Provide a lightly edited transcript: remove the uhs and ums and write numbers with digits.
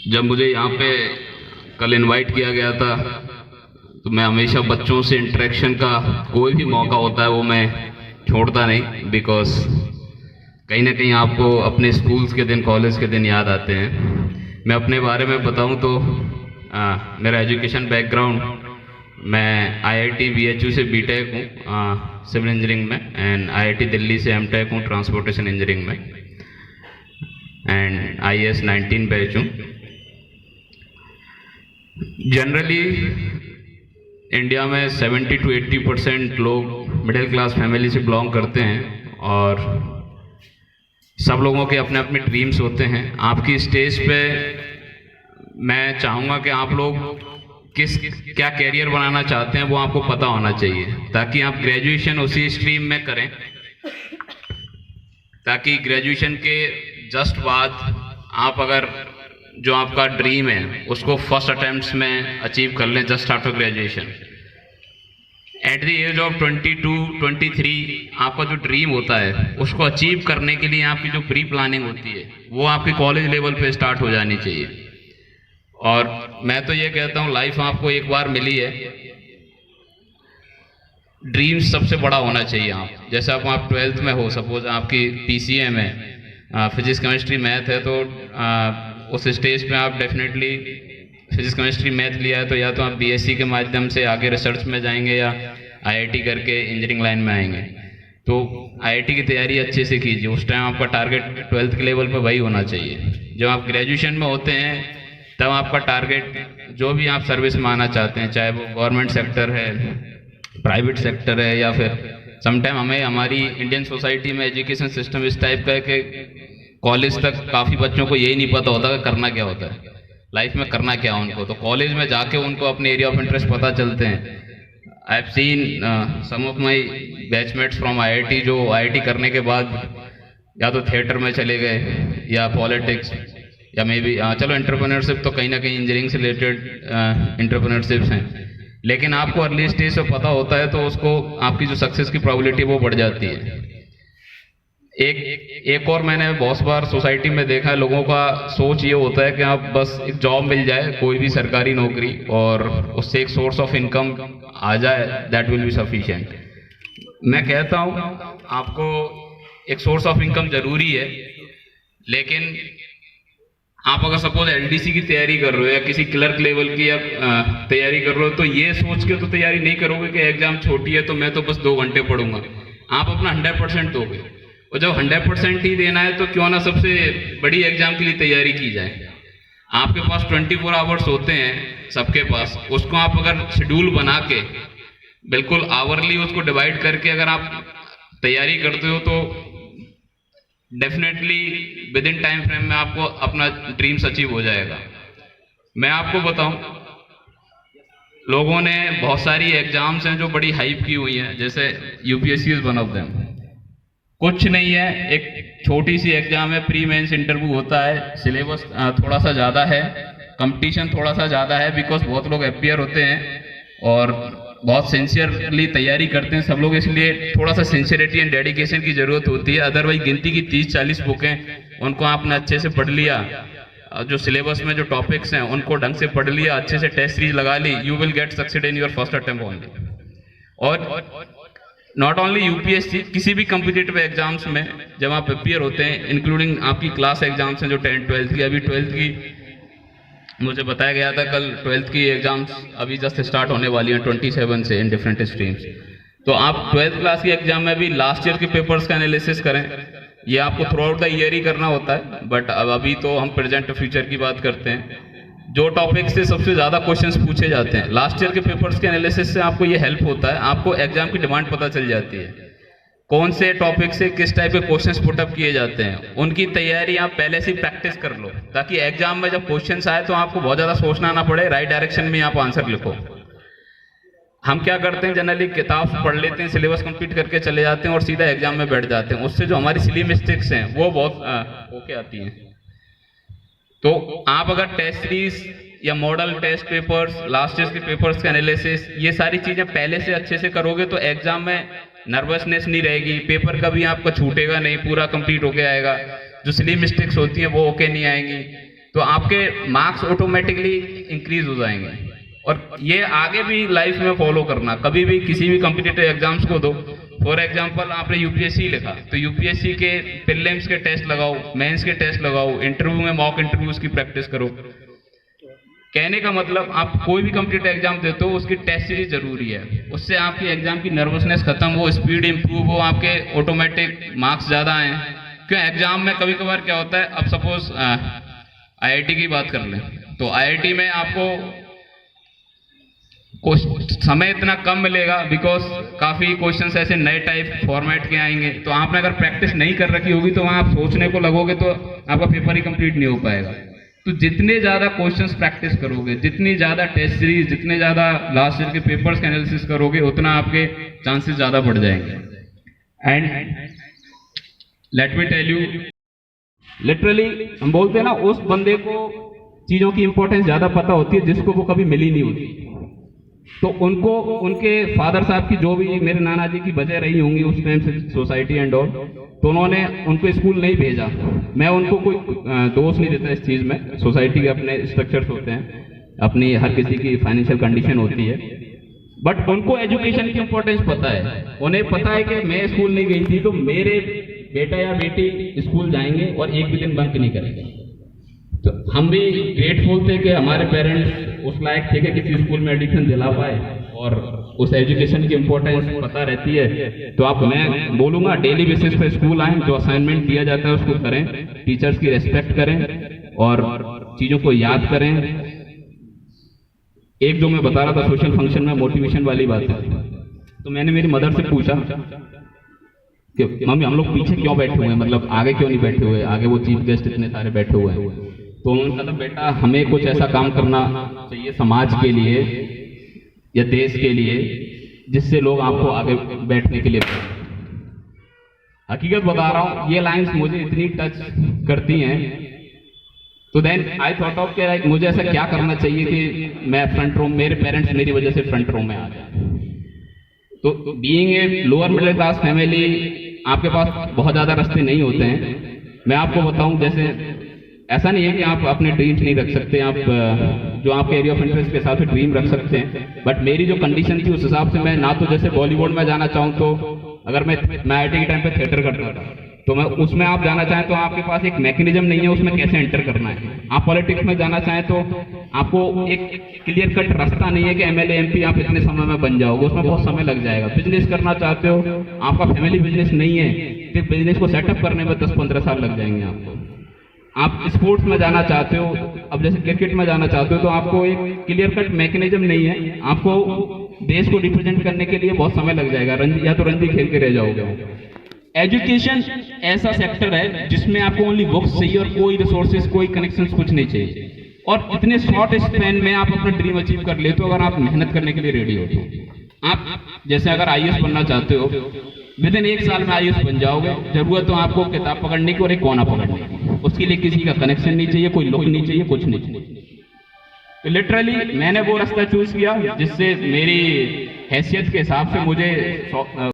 जब मुझे यहाँ पे कल इनवाइट किया गया था तो मैं हमेशा बच्चों से इंटरेक्शन का कोई भी मौका होता है वो मैं छोड़ता नहीं, बिकॉज कहीं ना कहीं आपको अपने स्कूल्स के दिन, कॉलेज के दिन याद आते हैं। मैं अपने बारे में बताऊं तो मेरा एजुकेशन बैकग्राउंड, मैं आईआईटी बीएचयू से बीटेक हूँ सिविल इंजीनियरिंग में, एंड आईआईटी दिल्ली से एमटेक हूँ ट्रांसपोर्टेशन इंजीनियरिंग में, एंड आईएएस 19 बैच हूँ। जनरली इंडिया में 70 to 80% लोग मिडिल क्लास फैमिली से बिलोंग करते हैं और सब लोगों के अपने अपने ड्रीम्स होते हैं। आपकी स्टेज पे मैं चाहूँगा कि आप लोग क्या कैरियर बनाना चाहते हैं वो आपको पता होना चाहिए, ताकि आप ग्रेजुएशन उसी स्ट्रीम में करें, ताकि ग्रेजुएशन के जस्ट बाद आप अगर जो आपका ड्रीम है उसको फर्स्ट अटेम्प्ट्स में अचीव कर लें just after graduation. At the age of 22-23 आपका जो ड्रीम होता है उसको अचीव करने के लिए आपकी जो प्री प्लानिंग होती है वो आपके कॉलेज लेवल पे स्टार्ट हो जानी चाहिए। और मैं तो ये कहता हूँ लाइफ आपको एक बार मिली है, ड्रीम्स सबसे बड़ा होना चाहिए। आप जैसे आप 12th में हो, सपोज आपकी पीसीए में फिजिक्स केमिस्ट्री मैथ है, तो उस स्टेज पे आप डेफिनेटली फिजिक्स केमिस्ट्री मैथ लिया है तो या तो आप बीएससी के माध्यम से आगे रिसर्च में जाएंगे या आईआईटी करके इंजीनियरिंग लाइन में आएंगे। तो आईआईटी की तैयारी अच्छे से कीजिए, उस टाइम आपका टारगेट 12th के लेवल पे वही होना चाहिए। जब आप ग्रेजुएशन में होते हैं तब आपका टारगेट जो भी आप सर्विस में आना चाहते हैं, चाहे वो गवर्नमेंट सेक्टर है, प्राइवेट सेक्टर है, या फिर समटाइम हमारी इंडियन सोसाइटी में एजुकेशन सिस्टम इस टाइप का है कि कॉलेज तक काफ़ी बच्चों को यही नहीं पता होता कि करना क्या होता है, लाइफ में करना क्या उनको। तो कॉलेज में जाके उनको अपने एरिया ऑफ इंटरेस्ट पता चलते हैं। I have seen some of my batchmates from IIT जो आईआईटी करने के बाद या तो थिएटर में चले गए या पॉलिटिक्स या मे बी चलो एंटरप्रेन्योरशिप तो कहीं ना कहीं इंजीनियरिंग से रिलेटेड एंटरप्रेन्योरशिप्स हैं, लेकिन आपको अर्ली स्टेज से पता होता है तो उसको आपकी जो सक्सेस की प्रोबेबिलिटी वो बढ़ जाती है। एक और मैंने बहुत बार सोसाइटी में देखा है, लोगों का सोच ये होता है कि आप बस एक जॉब मिल जाए, कोई भी सरकारी नौकरी, और उससे एक सोर्स ऑफ इनकम आ जाए, दैट विल बी सफिशिएंट। मैं कहता हूँ आपको एक सोर्स ऑफ इनकम जरूरी है, लेकिन आप अगर सपोज एलडीसी की तैयारी कर रहे हो या किसी क्लर्क लेवल की या तैयारी कर रहे हो तो ये सोच के तो तैयारी नहीं करोगे कि एग्जाम छोटी है तो मैं तो बस 2 घंटे पढ़ूंगा। आप अपना 100% दोगे, और जब 100% ही देना है तो क्यों ना सबसे बड़ी एग्जाम के लिए तैयारी की जाए। आपके पास 24 आवर्स होते हैं सबके पास, उसको आप अगर शेड्यूल बना के बिल्कुल आवरली उसको डिवाइड करके अगर आप तैयारी करते हो तो definitely with in time frame में आपको अपना ड्रीम्स अचीव हो जाएगा। मैं आपको बताऊं, लोगों ने बहुत सारी एग्जाम्स हैं जो बड़ी हाइप की हुई हैं, जैसे UPSC is one of them. कुछ नहीं है, एक छोटी सी एग्जाम है, प्री मेंस इंटरव्यू होता है, सिलेबस थोड़ा सा ज़्यादा है, कंपटीशन थोड़ा सा ज़्यादा है, बिकॉज बहुत लोग अपीयर होते हैं और बहुत सिंसियरली तैयारी करते हैं सब लोग, इसलिए थोड़ा सा सिंसियरिटी एंड डेडिकेशन की ज़रूरत होती है। अदरवाइज गिनती की 30-40 बुकें उनको आपने अच्छे से पढ़ लिया, जो सिलेबस में जो टॉपिक्स हैं उनको ढंग से पढ़ लिया, अच्छे से टेस्ट सीरीज लगा ली, you will get succeed in your first attempt only. और नॉट ओनली यूपीएससी, किसी भी कम्पिटिटिव एग्जाम्स में जब आप अपियर होते हैं, इंक्लूडिंग आपकी क्लास एग्जाम्स हैं जो 10th 12th की, अभी 12th की मुझे बताया गया था कल, 12th की एग्जाम्स अभी जस्ट स्टार्ट होने वाली हैं 27 से इन डिफरेंट स्ट्रीम्स। तो आप 12th क्लास की एग्जाम में भी लास्ट ईयर के पेपर्स का एनालिसिस करें, ये आपको थ्रू आउट द ईयर ही करना होता है, बट अब अभी तो हम प्रेजेंट फ्यूचर की बात करते हैं। जो टॉपिक से सबसे ज़्यादा क्वेश्चंस पूछे जाते हैं, लास्ट ईयर के पेपर्स के एनालिसिस से आपको ये हेल्प होता है, आपको एग्जाम की डिमांड पता चल जाती है, कौन से टॉपिक से किस टाइप के क्वेश्चंस पुटअप किए जाते हैं, उनकी तैयारी आप पहले से प्रैक्टिस कर लो, ताकि एग्जाम में जब क्वेश्चंस आए तो आपको बहुत ज़्यादा सोचना ना पड़े, राइट डायरेक्शन में आप आंसर लिखो। हम क्या करते हैं, जनरली किताब पढ़ लेते हैं, सिलेबस कंप्लीट करके चले जाते हैं और सीधा एग्जाम में बैठ जाते हैं, उससे जो हमारी सिली मिस्टेक्स हैं वो बहुत होके आती हैं। तो आप अगर टेस्ट सीरीज या model test papers, last year के पेपर्स के एनालिसिस, ये सारी चीज़ें पहले से अच्छे से करोगे तो एग्जाम में नर्वसनेस नहीं रहेगी, पेपर कभी आपका छूटेगा नहीं, पूरा कंप्लीट होके आएगा, जो सिली मिस्टेक्स होती हैं वो होके नहीं आएंगी। तो आपके मार्क्स ऑटोमेटिकली इंक्रीज हो जाएंगे। और ये आगे भी लाइफ में फॉलो करना, कभी भी किसी भी कॉम्पिटिटिव एग्जाम्स को दो। फॉर एग्जांपल आपने यूपीएससी लिखा तो यूपीएससी के प्रीलिम्स के टेस्ट लगाओ, मेंस के टेस्ट लगाओ, इंटरव्यू में मॉक इंटरव्यूज की प्रैक्टिस करो। कहने का मतलब आप कोई भी कॉम्पिटिटिव एग्जाम देते हो उसकी टेस्ट सीरीज जरूरी है, उससे आपकी एग्जाम की नर्वसनेस खत्म हो, स्पीड इंप्रूव हो, आपके ऑटोमेटिक मार्क्स ज्यादा आए। क्यों एग्जाम में कभी कभार क्या होता है, अब सपोज आईआईटी की बात कर लें तो आईआईटी में आपको समय इतना कम मिलेगा बिकॉज काफी क्वेश्चंस ऐसे नए टाइप फॉर्मेट के आएंगे। तो आपने अगर प्रैक्टिस नहीं कर रखी होगी तो वहां आप सोचने को लगोगे तो आपका पेपर ही कंप्लीट नहीं हो पाएगा। तो जितने ज्यादा क्वेश्चंस प्रैक्टिस करोगे, जितनी ज्यादा टेस्ट सीरीज, जितने ज्यादा लास्ट ईयर के पेपर्स का एनालिसिस करोगे, उतना आपके चांसेस ज्यादा बढ़ जाएंगे। And let me tell you, literally हम बोलते हैं ना, उस बंदे को चीजों की इंपॉर्टेंस ज्यादा पता होती है जिसको वो कभी मिली नहीं होती। तो उनको उनके फादर साहब की जो भी, मेरे नाना जी की वजह रही होंगी उस टाइम से सोसाइटी एंड ऑल, तो उन्होंने उनको स्कूल नहीं भेजा। मैं उनको कोई दोष नहीं देता इस चीज में, सोसाइटी के अपने स्ट्रक्चर्स होते हैं, अपनी हर किसी की फाइनेंशियल कंडीशन होती है, बट उनको एजुकेशन की इंपॉर्टेंस पता है। उन्हें पता है कि मैं स्कूल नहीं गई थी तो मेरे बेटा या बेटी स्कूल जाएंगे और एक भी दिन बंक नहीं करेंगे। तो हम भी ग्रेटफुल थे कि हमारे पेरेंट्स उस लायक थे कि किसी स्कूल में एडमिशन दिला पाए और उस एजुकेशन की इंपॉर्टेंस पता रहती है। तो आप, मैं बोलूंगा डेली बेसिस पे स्कूल आए, जो असाइनमेंट दिया जाता है उसको करें, टीचर्स की रेस्पेक्ट करें और चीजों को याद करें। एक जो मैं बता रहा था सोशल फंक्शन में मोटिवेशन वाली बात है, तो मैंने मेरी मदर से पूछा कि मम्मी हम लोग पीछे क्यों बैठे हुए हैं, मतलब आगे क्यों नहीं बैठे हुए, आगे वो चीफ गेस्ट इतने सारे बैठे हुए हैं। तो उन्होंने कहा बेटा हमें कुछ ऐसा काम करना चाहिए समाज के लिए या देश के लिए जिससे लोग आपको आगे बैठने के लिए। हकीकत बता रहा हूँ, ये लाइंस मुझे इतनी टच करती हैं। तो देन आई थॉट ऑफ कि मुझे ऐसा क्या करना चाहिए कि मैं फ्रंट रो, मेरे पेरेंट्स मेरी वजह से फ्रंट रो में आ जाए। तो being a lower middle class family, आपके पास बहुत ज्यादा रास्ते नहीं होते हैं। मैं आपको बताऊं, जैसे ऐसा नहीं है कि आप अपने ड्रीम्स नहीं रख सकते, आप जो आपके एरिया ऑफ इंटरेस्ट के हिसाब से ड्रीम रख सकते हैं, बट मेरी जो कंडीशन थी उस हिसाब से मैं ना तो जैसे बॉलीवुड में जाना चाहूँ, तो अगर मैं आईआईटी के टाइम पे थिएटर करता था तो मैं उसमें आप जाना चाहें तो आपके पास एक मैकेनिज्म नहीं है उसमें कैसे एंटर करना है। आप पॉलिटिक्स में जाना चाहें तो आपको एक क्लियर कट रास्ता नहीं है कि एमएलए एमपी आप इतने समय में बन जाओगे, उसमें बहुत समय लग जाएगा। बिजनेस करना चाहते हो, आपका फैमिली बिजनेस नहीं है, फिर बिजनेस को सेटअप करने में 10-15 साल लग जाएंगे आपको। आप स्पोर्ट्स में जाना चाहते हो, अब जैसे क्रिकेट में जाना चाहते हो, तो आपको एक क्लियर कट मैकेनिज्म नहीं है, आपको देश को रिप्रेजेंट करने के लिए बहुत समय लग जाएगा, या तो रणजी खेल के रह जाओगे। एजुकेशन ऐसा सेक्टर है जिसमें आपको ओनली बुक्स चाहिए और कोई रिसोर्सेज, कोई कनेक्शंस, कुछ नहीं चाहिए। और इतने शॉर्ट स्पैन में आप अपना ड्रीम अचीव कर लेते हो अगर आप मेहनत करने के लिए रेडी हो तो। आप जैसे अगर आईएएस बनना चाहते हो, विद इन 1 साल में आईएएस बन जाओगे। जरूरत हो आपको किताब पकड़ने की और एक कोना पकड़ने की, उसके लिए किसी का कनेक्शन नहीं चाहिए, कोई लोग नहीं चाहिए, कुछ नहीं चाहिए। तो लिटरली मैंने वो रास्ता चूज किया जिससे मेरी हैसियत के हिसाब से मुझे